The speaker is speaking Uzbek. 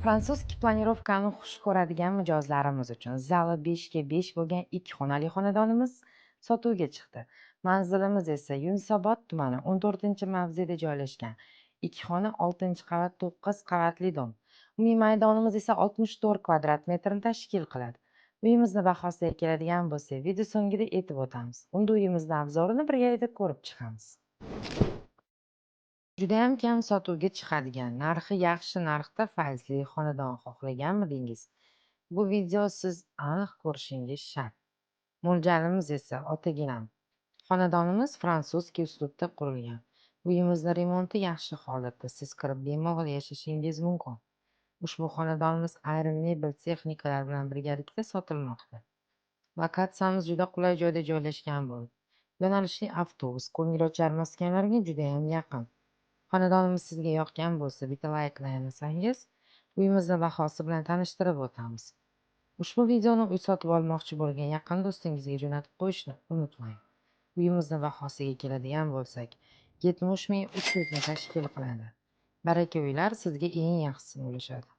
Fransuski planirovkani xush ko'radigan mijozlarimiz uchun zali 5 ga 5 bo'lgan 2 xonali xonadonimiz sotuvga chiqdi. Manzilimiz esa Yunusobod tumani 14-mavzeda joylashgan. 2 xona 6-qavat 9 qavatli dom. Umumiy maydonimiz esa 64 kvadrat metrni tashkil qiladi. Uyimizni bahosiga keladigan bo'lsak, video so'ngida aytib o'tamiz. Unda uyimizni obzorini birgalikda ko'rib chiqamiz. Judayam kam sotuvga chiqadigan, narxi yaxshi narxda faizli xonadon xohlaganmidingiz? Bu video siz aniq ko'rishingiz shart. Mo'ljalimiz esa otaginam. Xonadonimiz fransuzskiy uslubda qurilgan. Uyimizni remonti yaxshi holatda, siz kirib bemalol yashashingiz mumkin. Ushbu xonadonimiz ayrim mebel texnikalar bilan birgalikda sotilmoqda. Lokatsiyamiz juda qulay joyda joylashgan bo'ldi. Yo'nalishli avtobus, ko'ngilochar maskanlarga judayam yaqin. Xonadonimiz sizga yoqgan bo'lsa, bitta layklasangiz, uyimizni bahosi bilan tanishtirib o'tamiz. Ushbu videoni uy sotib olmoqchi bo'lgan yaqin do'stingizga jo'natib qo'yishni unutmang. Uyimizni bahosiga keladigan bo'lsak, 70 ming 300 ni tashkil qiladi. Baraka uylar sizga eng yaxshisi bo'lishadi.